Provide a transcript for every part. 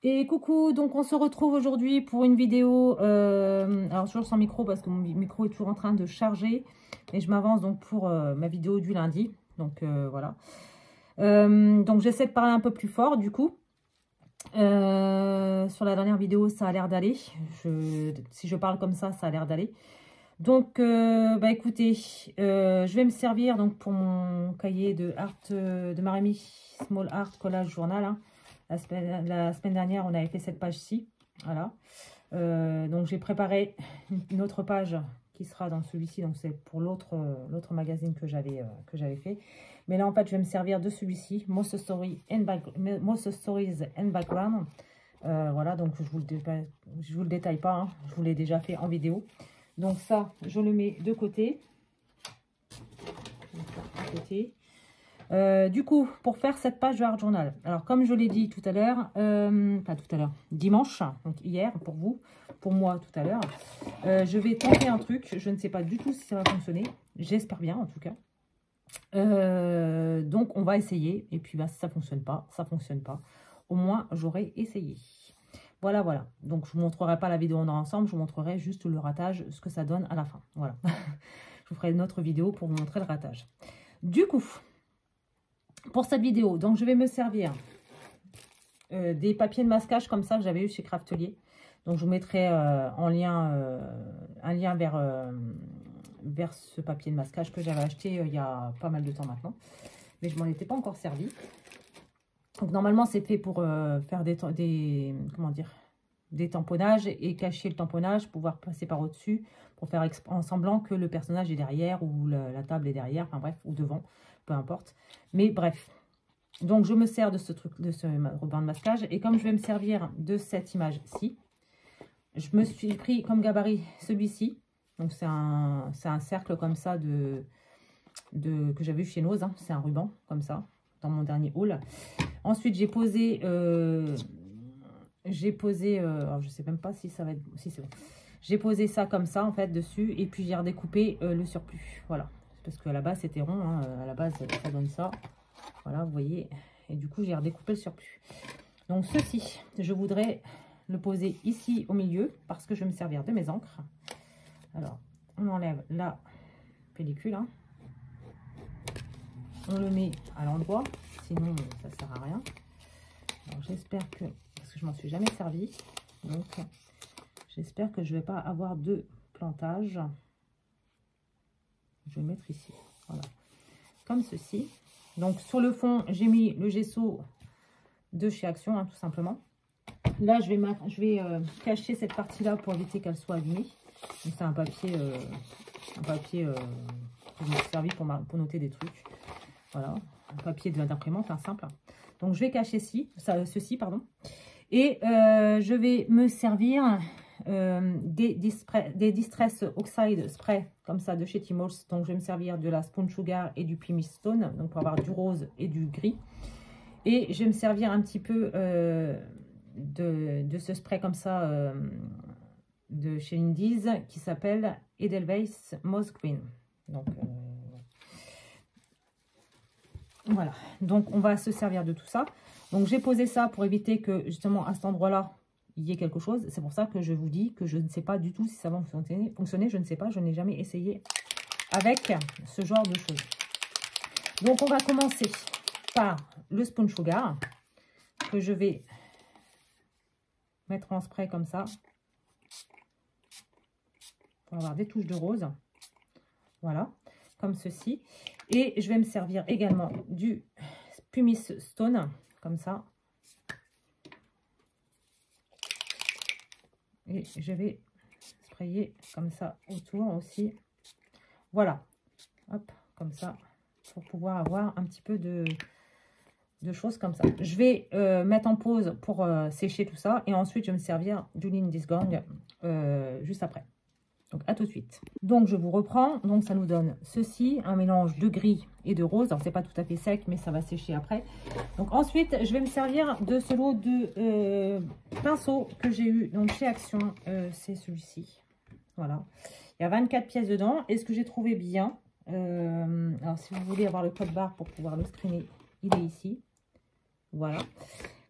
Et coucou, donc on se retrouve aujourd'hui pour une vidéo, alors toujours sans micro parce que mon micro est toujours en train de charger, mais je m'avance donc pour ma vidéo du lundi, donc voilà. Donc j'essaie de parler un peu plus fort du coup. Sur la dernière vidéo ça a l'air d'aller, si je parle comme ça a l'air d'aller. Donc bah écoutez, je vais me servir donc pour mon cahier de art de Maremi Small Art Collage Journal, hein. La semaine dernière, on avait fait cette page-ci. Voilà. Donc, j'ai préparé une autre page qui sera dans celui-ci. Donc, c'est pour l'autre magazine que j'avais fait. Mais là, en fait, je vais me servir de celui-ci. Most Stories and Background. Voilà, donc je vous le détaille pas. Hein, je vous l'ai déjà fait en vidéo. Donc, ça, je le mets de côté. Du coup, pour faire cette page de Art Journal, alors comme je l'ai dit tout à l'heure, dimanche, donc hier pour vous, pour moi tout à l'heure, je vais tenter un truc, je ne sais pas du tout si ça va fonctionner, j'espère bien en tout cas. Donc on va essayer, et puis bah, si ça fonctionne pas, au moins j'aurai essayé. Voilà, voilà, donc je vous montrerai pas la vidéo dans l'ensemble, je vous montrerai juste le ratage, ce que ça donne à la fin, voilà. Je vous ferai une autre vidéo pour vous montrer le ratage. Du coup, pour cette vidéo, donc je vais me servir des papiers de masquage comme ça que j'avais eu chez Craftelier. Donc je vous mettrai en lien un lien vers ce papier de masquage que j'avais acheté il y a pas mal de temps maintenant. Mais je m'en étais pas encore servi. Donc normalement c'est fait pour faire des tamponnages et cacher le tamponnage, pouvoir passer par au-dessus pour faire en semblant que le personnage est derrière ou la table est derrière, enfin bref, ou devant, peu importe. Mais bref, donc je me sers de ce ruban de masquage et comme je vais me servir de cette image-ci, je me suis pris comme gabarit celui-ci. Donc c'est un cercle comme ça que j'avais eu chez Nose, hein. C'est un ruban comme ça dans mon dernier haul. Ensuite j'ai posé alors je sais même pas si ça va être, si c'est bon. J'ai posé ça comme ça en fait dessus et puis j'ai redécoupé le surplus, voilà, parce qu'à la base c'était rond, hein. À la base ça donne ça, voilà, vous voyez, et du coup j'ai redécoupé le surplus. Donc ceci, je voudrais le poser ici au milieu parce que je vais me servir de mes encres. Alors on enlève la pellicule, hein. On le met à l'endroit, sinon ça sert à rien. Alors j'espère que, parce que je m'en suis jamais servi, donc j'espère que je ne vais pas avoir de plantage. Je vais le mettre ici, voilà, comme ceci. Donc sur le fond j'ai mis le gesso de chez Action, hein, tout simplement. Là je vais cacher cette partie là pour éviter qu'elle soit abîmée. C'est un papier que je me suis servi pour noter des trucs, voilà, un papier d'imprimante, hein, simple. Donc je vais cacher ceci, pardon, et je vais me servir des Distress Oxide Spray comme ça de chez Tmall. Donc je vais me servir de la Spoon Sugar et du Pumice Stone, donc pour avoir du rose et du gris. Et je vais me servir un petit peu de ce spray comme ça de chez Indies qui s'appelle Edelweiss Moss Green. Donc voilà, donc on va se servir de tout ça. Donc j'ai posé ça pour éviter que justement à cet endroit-là, il y ait quelque chose. C'est pour ça que je vous dis que je ne sais pas du tout si ça va fonctionner. Je ne sais pas, je n'ai jamais essayé avec ce genre de choses. Donc on va commencer par le Spoon Sugar que je vais mettre en spray comme ça pour avoir des touches de rose. Voilà, comme ceci. Et je vais me servir également du Pumice Stone, comme ça. Et je vais sprayer comme ça autour aussi. Voilà, hop, comme ça, pour pouvoir avoir un petit peu de choses comme ça. Je vais mettre en pause pour sécher tout ça. Et ensuite, je vais me servir du Lindy's Gang juste après. Donc, à tout de suite. Donc, je vous reprends. Donc, ça nous donne ceci, un mélange de gris et de rose. Alors, c'est pas tout à fait sec, mais ça va sécher après. Donc, ensuite, je vais me servir de ce lot de pinceaux que j'ai eu donc chez Action. C'est celui-ci. Voilà. Il y a 24 pièces dedans. Et ce que j'ai trouvé bien, alors, si vous voulez avoir le code barre pour pouvoir le screener, il est ici. Voilà.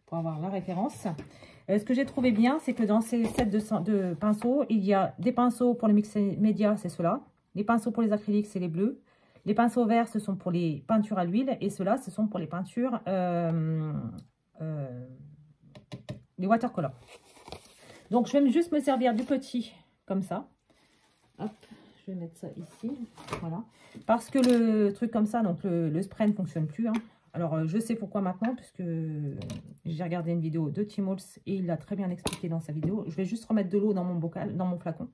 Pour avoir la référence. Ce que j'ai trouvé bien, c'est que dans ces sets de pinceaux, il y a des pinceaux pour le mix média, c'est ceux-là. Les pinceaux pour les acryliques, c'est les bleus. Les pinceaux verts, ce sont pour les peintures à l'huile. Et ceux-là, ce sont pour les peintures, les watercolors. Donc, je vais juste me servir du petit, comme ça. Hop, je vais mettre ça ici. Voilà. Parce que le truc comme ça, donc le spray ne fonctionne plus. Hein. Alors, je sais pourquoi maintenant, puisque j'ai regardé une vidéo de Tim Holtz et il l'a très bien expliqué dans sa vidéo. Je vais juste remettre de l'eau dans mon bocal, dans mon flacon,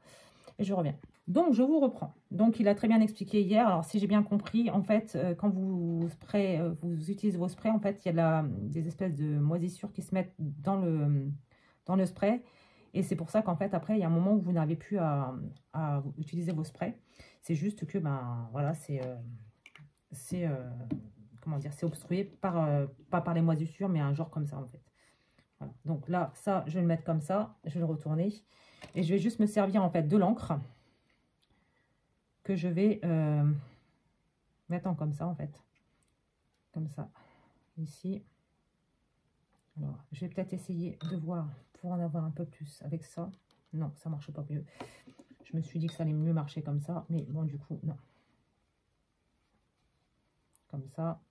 et je reviens. Donc, je vous reprends. Donc, il a très bien expliqué hier. Alors, si j'ai bien compris, en fait, quand vous utilisez vos sprays, en fait, il y a des espèces de moisissures qui se mettent dans le spray. Et c'est pour ça qu'en fait, après, il y a un moment où vous n'avez plus à utiliser vos sprays. C'est juste que, ben, voilà, comment dire, c'est obstrué pas par les moisissures, mais un genre comme ça, en fait. Voilà. Donc là, ça, je vais le mettre comme ça. Je vais le retourner. Et je vais juste me servir, en fait, de l'encre que je vais mettre en comme ça, en fait. Comme ça, ici. Alors, je vais peut-être essayer de voir pour en avoir un peu plus avec ça. Non, ça marche pas mieux. Je me suis dit que ça allait mieux marcher comme ça, mais bon, du coup, non. Comme ça.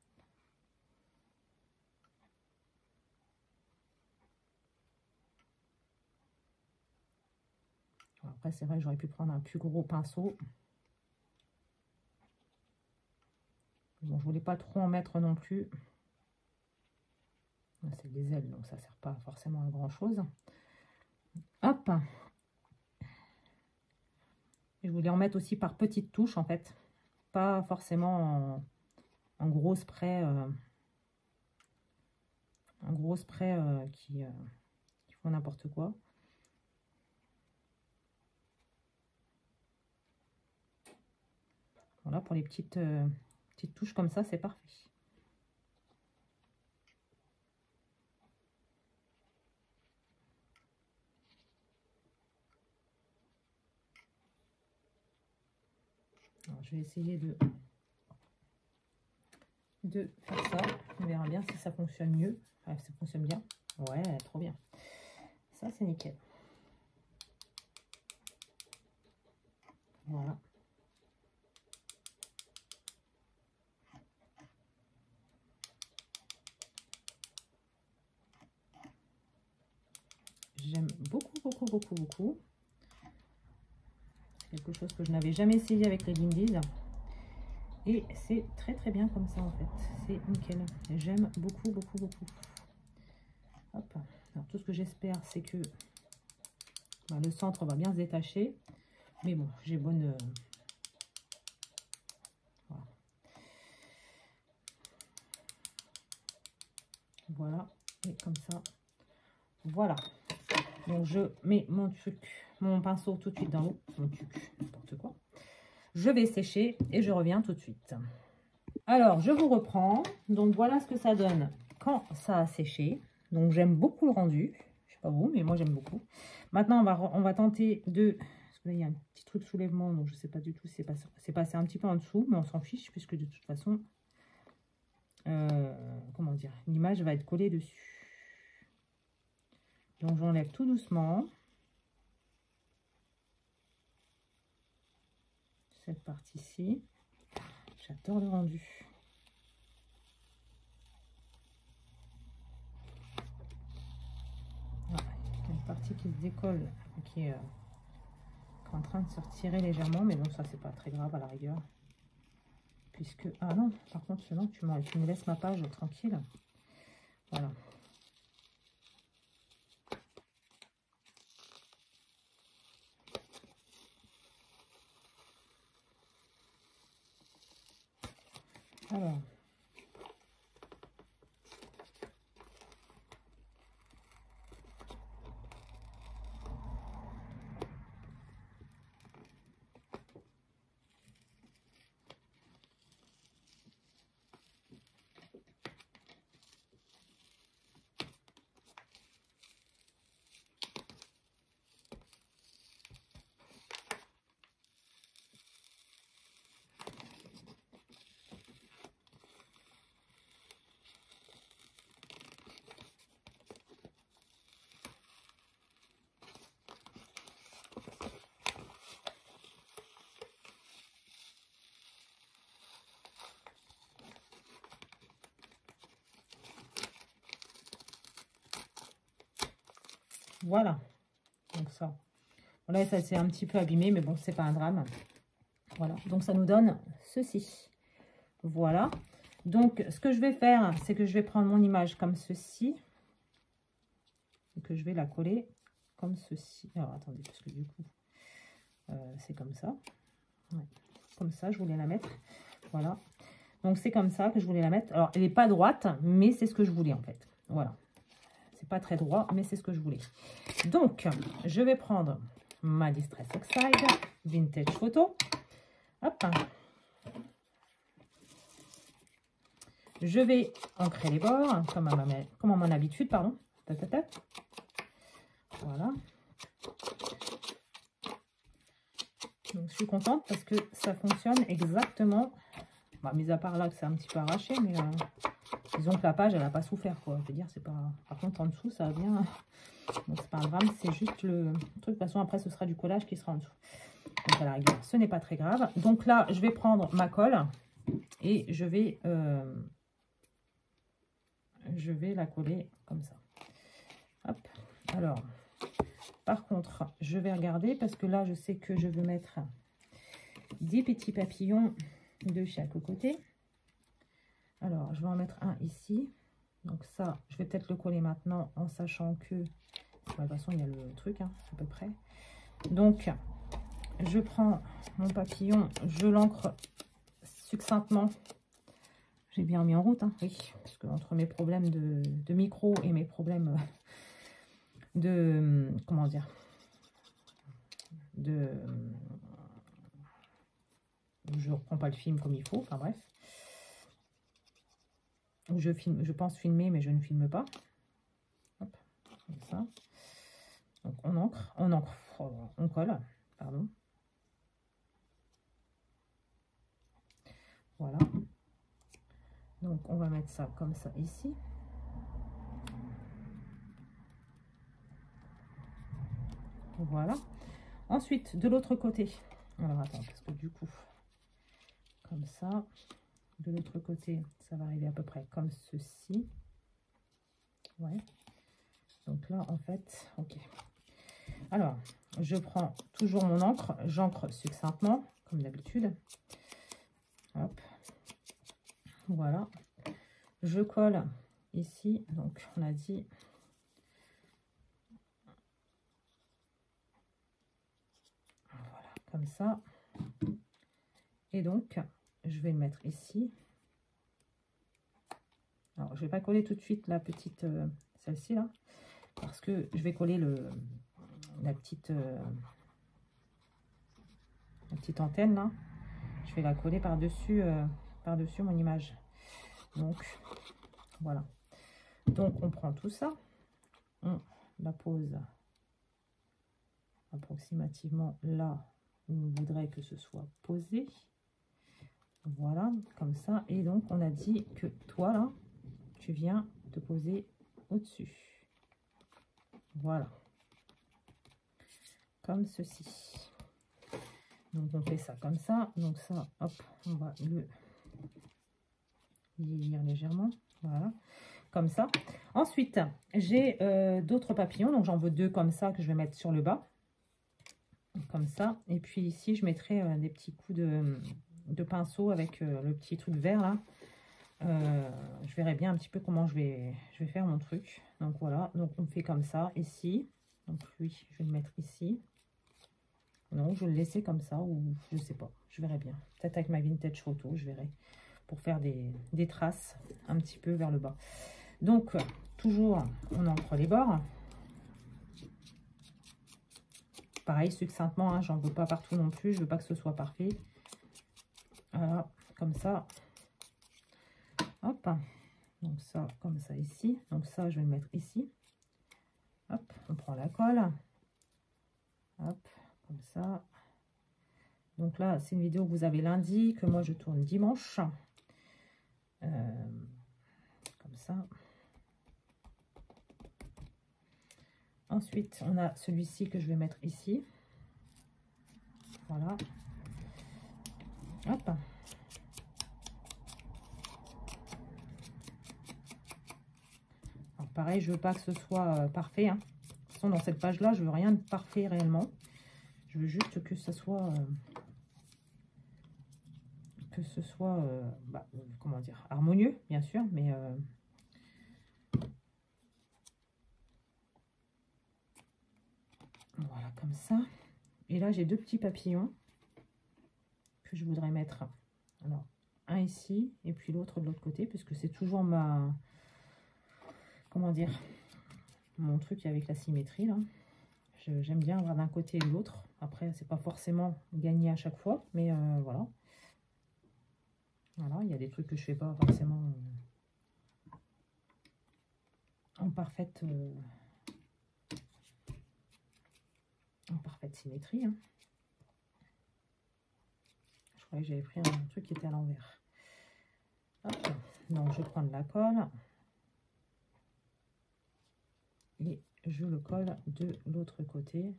Après, c'est vrai que j'aurais pu prendre un plus gros pinceau. Bon, je voulais pas trop en mettre non plus. C'est des ailes, donc ça sert pas forcément à grand chose. Hop. Et je voulais en mettre aussi par petites touches, en fait. Pas forcément en gros spray. Un gros spray qui font n'importe quoi. Voilà, pour les petites touches comme ça, c'est parfait. Alors, je vais essayer de faire ça. On verra bien si ça fonctionne mieux. Enfin, ça fonctionne bien. Ouais, trop bien. Ça, c'est nickel. Voilà. J'aime beaucoup, beaucoup, beaucoup, beaucoup. C'est quelque chose que je n'avais jamais essayé avec les Lindy's. Et c'est très, très bien comme ça, en fait. C'est nickel. J'aime beaucoup, beaucoup, beaucoup. Hop. Alors, tout ce que j'espère, c'est que le centre va bien se détacher. Mais bon, j'ai bonne... voilà. Voilà. Et comme ça. Voilà. Donc, je mets mon pinceau tout de suite dans l'eau. Mon truc, n'importe quoi. Je vais sécher et je reviens tout de suite. Alors, je vous reprends. Donc, voilà ce que ça donne quand ça a séché. Donc, j'aime beaucoup le rendu. Je sais pas vous, mais moi, j'aime beaucoup. Maintenant, on va tenter de... Parce que là, il y a un petit truc soulèvement, donc je ne sais pas du tout si c'est passé un petit peu en dessous, mais on s'en fiche, puisque de toute façon, comment dire, l'image va être collée dessus. Donc, j'enlève tout doucement cette partie-ci. J'adore le rendu. Voilà. Il y a une partie qui se décolle, qui est en train de se retirer légèrement, mais bon, ça, c'est pas très grave à la rigueur. Puisque... Ah non, par contre, sinon, tu me laisses ma page tranquille. Voilà. Alors... Voilà. Donc ça. Là, ça s'est un petit peu abîmé, mais bon, c'est pas un drame. Voilà. Donc, ça nous donne ceci. Voilà. Donc, ce que je vais faire, c'est que je vais prendre mon image comme ceci. Et que je vais la coller comme ceci. Alors, attendez, parce que du coup, c'est comme ça. Ouais. Comme ça, je voulais la mettre. Voilà. Donc, c'est comme ça que je voulais la mettre. Alors, elle n'est pas droite, mais c'est ce que je voulais, en fait. Voilà. C'est pas très droit, mais c'est ce que je voulais. Donc, je vais prendre ma Distress Oxide Vintage Photo. Hop. Je vais ancrer les bords, comme à mon habitude, pardon. Voilà. Donc, je suis contente parce que ça fonctionne exactement. Bah, mis à part là que c'est un petit peu arraché, mais disons que la page, elle n'a pas souffert, quoi. Je veux dire, c'est pas. Par contre, en dessous, ça va bien. Donc, c'est pas un drame, c'est juste le truc. De toute façon, après, ce sera du collage qui sera en dessous. Donc, à la rigueur, ce n'est pas très grave. Donc là, je vais prendre ma colle et je vais la coller comme ça. Hop. Alors, par contre, je vais regarder parce que là, je sais que je veux mettre des petits papillons de chaque côté. Alors, je vais en mettre un ici. Donc ça, je vais peut-être le coller maintenant en sachant que... De toute façon, il y a le truc, hein, à peu près. Donc, je prends mon papillon, je l'ancre succinctement. J'ai bien mis en route, hein, oui. Parce que entre mes problèmes de micro et mes problèmes de... Comment dire, je ne reprends pas le film comme il faut, enfin bref. Je pense filmer, mais je ne filme pas. Hop, comme ça. Donc on colle, pardon. Voilà. Donc on va mettre ça comme ça ici. Voilà. Ensuite, de l'autre côté. Alors attends, parce que du coup, comme ça. De l'autre côté, ça va arriver à peu près comme ceci. Ouais. Donc là, en fait, ok. Alors, je prends toujours mon encre. J'encre succinctement, comme d'habitude. Hop. Voilà. Je colle ici. Donc, on a dit... Voilà, comme ça. Et donc, je vais le mettre ici. Alors, je ne vais pas coller tout de suite la petite, celle-ci là, parce que je vais coller la petite antenne là. Je vais la coller par-dessus mon image. Donc, voilà. Donc, on prend tout ça, on la pose approximativement là où on voudrait que ce soit posé. Voilà, comme ça. Et donc, on a dit que toi, là, tu viens te poser au-dessus. Voilà. Comme ceci. Donc, on fait ça comme ça. Donc, ça, hop, on va le vieillir légèrement. Voilà. Comme ça. Ensuite, j'ai d'autres papillons. Donc, j'en veux deux comme ça que je vais mettre sur le bas. Comme ça. Et puis, ici, je mettrai des petits coups de pinceau avec le petit truc vert là. Je verrai bien un petit peu comment je vais faire mon truc. Donc voilà, donc on fait comme ça ici. Donc lui, je vais le mettre ici. Non, je vais le laisser comme ça ou je sais pas. Je verrai bien. Peut-être avec ma vintage photo, je verrai. Pour faire des traces un petit peu vers le bas. Donc toujours, on encre les bords. Pareil, succinctement, hein, j'en veux pas partout non plus. Je veux pas que ce soit parfait. Voilà, comme ça. Hop, donc ça, comme ça ici. Donc ça, je vais le mettre ici. Hop, on prend la colle. Hop, comme ça. Donc là, c'est une vidéo que vous avez lundi, que moi je tourne dimanche. Comme ça. Ensuite, on a celui-ci que je vais mettre ici. Voilà. Hop. Alors pareil, je veux pas que ce soit parfait. Hein. De toute façon, dans cette page-là, je veux rien de parfait réellement. Je veux juste que ça soit... comment dire, harmonieux, bien sûr, mais... voilà, comme ça. Et là, j'ai deux petits papillons que je voudrais mettre. Alors, un ici et puis l'autre de l'autre côté, puisque c'est toujours ma... Comment dire, mon truc avec la symétrie, là. J'aime bien avoir d'un côté et de l'autre. Après, c'est pas forcément gagné à chaque fois, mais voilà. Voilà, il y a des trucs que je fais pas forcément en parfaite symétrie. Hein. Je croyais que j'avais pris un truc qui était à l'envers. Donc, je prends de la colle. Et je le colle de l'autre côté.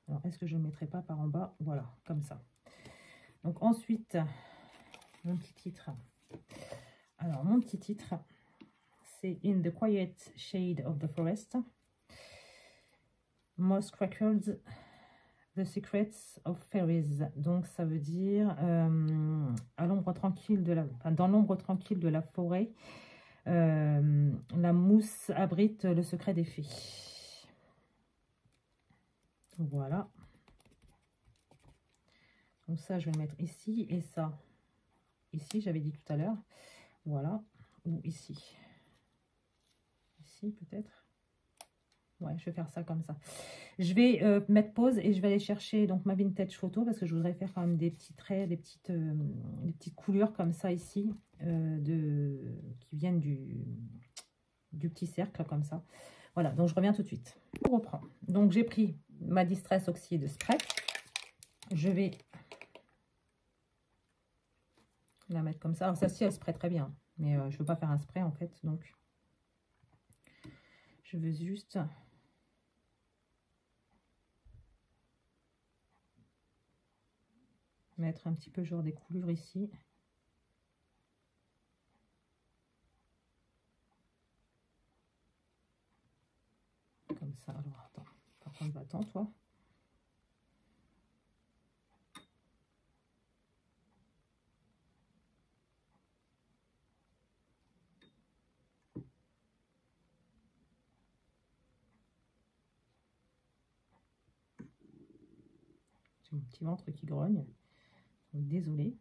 Alors, est-ce que je ne le mettrai pas par en bas? Voilà, comme ça. Donc, ensuite, mon petit titre. Alors, mon petit titre, c'est In the Quiet Shade of the Forest. Moss Crackled, The Secrets of Fairies. Donc, ça veut dire à l'ombre tranquille de la, enfin, dans l'ombre tranquille de la forêt, la mousse abrite le secret des fées. Voilà. Donc ça, je vais le mettre ici et ça ici, j'avais dit tout à l'heure. Voilà. Ou ici. Ici, peut-être. Ouais, je vais faire ça comme ça. Je vais mettre pause et je vais aller chercher donc ma vintage photo parce que je voudrais faire quand même des petits traits, des petites coulures comme ça ici qui viennent du petit cercle comme ça. Voilà, donc je reviens tout de suite. On reprend. Donc j'ai pris ma Distress Oxide Spray. Je vais la mettre comme ça. Alors celle-ci, elle spray très bien, mais je ne veux pas faire un spray en fait, donc je veux juste mettre un petit peu genre des coulures ici. Comme ça. Alors attends, par contre, va-t'en toi. J'ai mon petit ventre qui grogne. Désolée.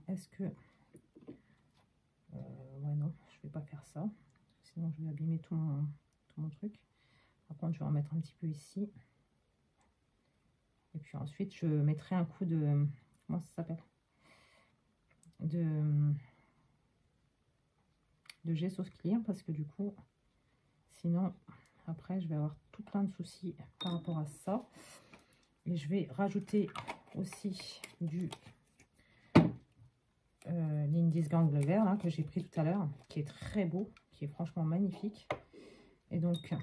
Est-ce que... ouais, non, je vais pas faire ça. Sinon, je vais abîmer tout mon truc. Par contre, je vais en mettre un petit peu ici. Et puis ensuite, je mettrai un coup de... Comment ça s'appelle? De gesso clear, parce que du coup, sinon, après, je vais avoir tout plein de soucis par rapport à ça. Et je vais rajouter aussi du l'Indies Gangle vert là, que j'ai pris tout à l'heure, qui est très beau, qui est franchement magnifique. Et donc,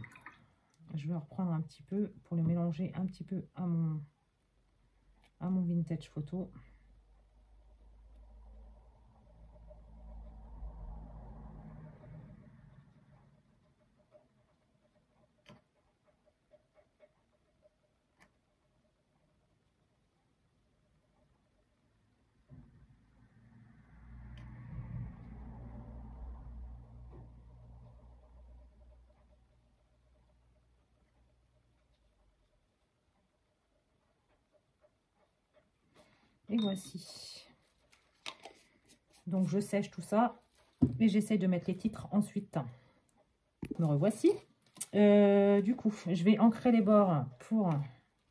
je vais en reprendre un petit peu pour le mélanger un petit peu à mon vintage photo. Et voici. Donc je sèche tout ça et j'essaye de mettre les titres ensuite. Me revoici. Du coup, je vais ancrer les bords pour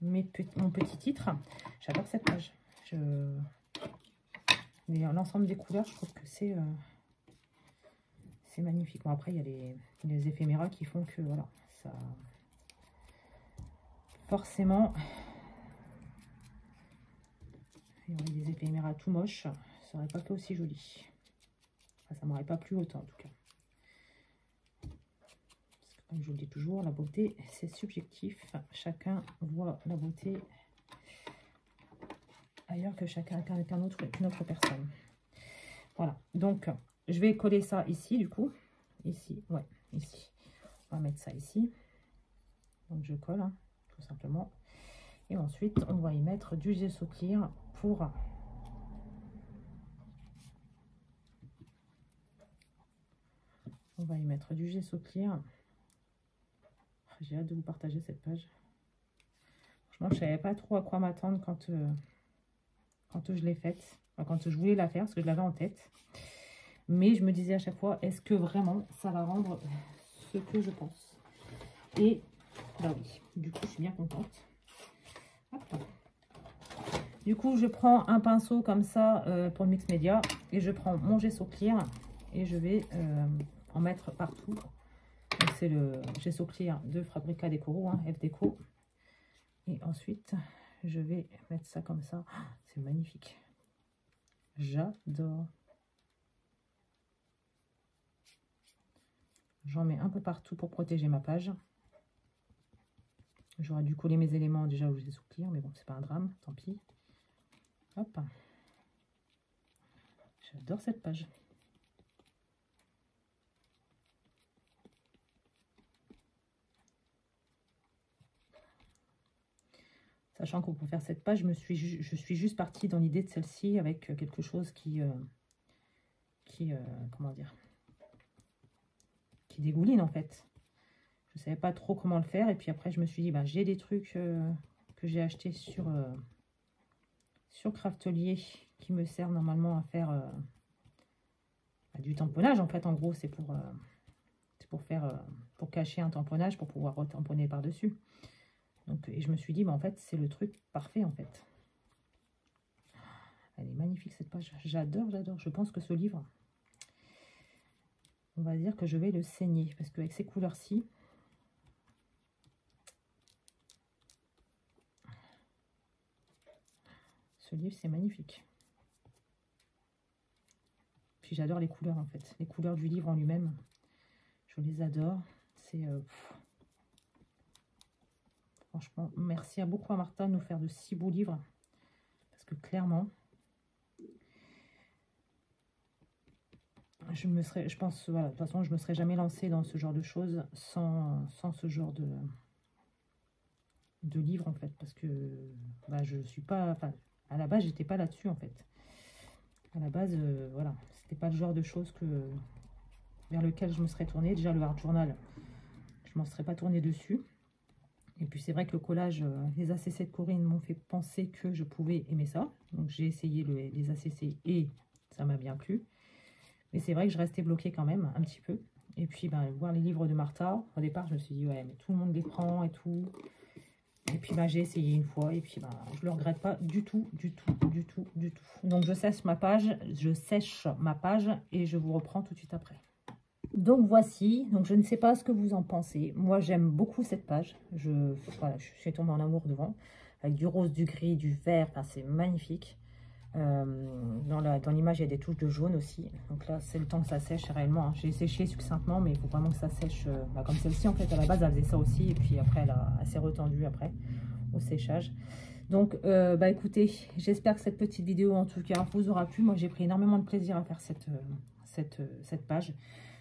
mon petit titre. J'adore cette page. L'ensemble des couleurs, je trouve que c'est magnifique. Bon, après, il y a les éphéméras qui font que, voilà, ça... Forcément... Il y aurait des éphéméras tout moches, ça n'aurait pas fait aussi joli. Enfin, ça m'aurait pas plu autant en tout cas. Comme je le dis toujours, la beauté, c'est subjectif. Chacun voit la beauté ailleurs que qu'une autre personne. Voilà. Donc, je vais coller ça ici, du coup. Ici, ouais, ici. On va mettre ça ici. Donc, je colle, hein, tout simplement. Et ensuite, on va y mettre du gesso clear pour... On va y mettre du gesso clear. J'ai hâte de vous partager cette page. Franchement, je ne savais pas trop à quoi m'attendre quand je l'ai faite. Enfin, quand je voulais la faire, parce que je l'avais en tête. Mais je me disais à chaque fois, est-ce que vraiment ça va rendre ce que je pense? Et bah oui, du coup, je suis bien contente. Hop. Du coup, je prends un pinceau comme ça pour le mix média. Et je prends mon gesso clear. Et je vais en mettre partout. C'est le gesso clear de Fabrica Decoro, hein, F Deco. Et ensuite, je vais mettre ça comme ça. Oh, c'est magnifique. J'adore. J'en mets un peu partout pour protéger ma page. J'aurais dû coller mes éléments déjà au gesso clear, mais bon, c'est pas un drame, tant pis. Hop. J'adore cette page. Sachant que pour faire cette page, je suis juste partie dans l'idée de celle-ci avec quelque chose comment dire, qui dégouline en fait. Je ne savais pas trop comment le faire. Et puis après, je me suis dit, bah, j'ai des trucs que j'ai achetés sur Craftelier qui me servent normalement à faire du tamponnage. En fait, en gros, c'est pour cacher un tamponnage, pour pouvoir retamponner par-dessus. Donc, et je me suis dit, bah, en fait, c'est le truc parfait, en fait. Elle est magnifique, cette page. J'adore, j'adore. Je pense que ce livre, on va dire que je vais le saigner. Parce qu'avec ces couleurs-ci, ce livre, c'est magnifique. Puis j'adore les couleurs, en fait. Les couleurs du livre en lui-même, je les adore. C'est... franchement, merci beaucoup à Martha de nous faire de si beaux livres. Parce que clairement, je pense, voilà, de toute façon, je ne me serais jamais lancée dans ce genre de choses sans ce genre de livre, en fait. Parce que bah, je suis pas, enfin, à la base, j'étais pas là-dessus, en fait. À la base, voilà, c'était pas le genre de choses vers lequel je me serais tournée. Déjà, le art journal, je m'en serais pas tournée dessus. Et puis, c'est vrai que le collage, les ACC de Corinne m'ont fait penser que je pouvais aimer ça. Donc, j'ai essayé les ACC et ça m'a bien plu. Mais c'est vrai que je restais bloquée quand même, un petit peu. Et puis, ben, voir les livres de Martha, au départ, je me suis dit, ouais, mais tout le monde les prend et tout. Et puis, ben, j'ai essayé une fois. Et puis, ben, je ne le regrette pas du tout, du tout, du tout, du tout. Donc, je sèche ma page et je vous reprends tout de suite après. Donc, voici. Donc, je ne sais pas ce que vous en pensez. Moi, j'aime beaucoup cette page. Voilà, je suis tombée en amour devant. Avec du rose, du gris, du vert. Enfin, c'est magnifique. Dans l'image, il y a des touches de jaune aussi. Donc là, c'est le temps que ça sèche réellement. Hein. J'ai séché succinctement, mais il faut vraiment que ça sèche. Comme celle-ci, en fait, à la base, elle faisait ça aussi. Et puis après, elle s'est retendue après au séchage. Donc, écoutez, j'espère que cette petite vidéo, en tout cas, vous aura plu. Moi, j'ai pris énormément de plaisir à faire cette page.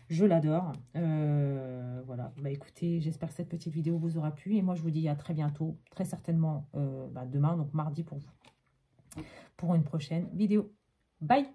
Je l'adore. Voilà. Écoutez, j'espère que cette petite vidéo vous aura plu. Et moi, je vous dis à très bientôt. Très certainement demain, donc mardi pour vous, pour une prochaine vidéo. Bye!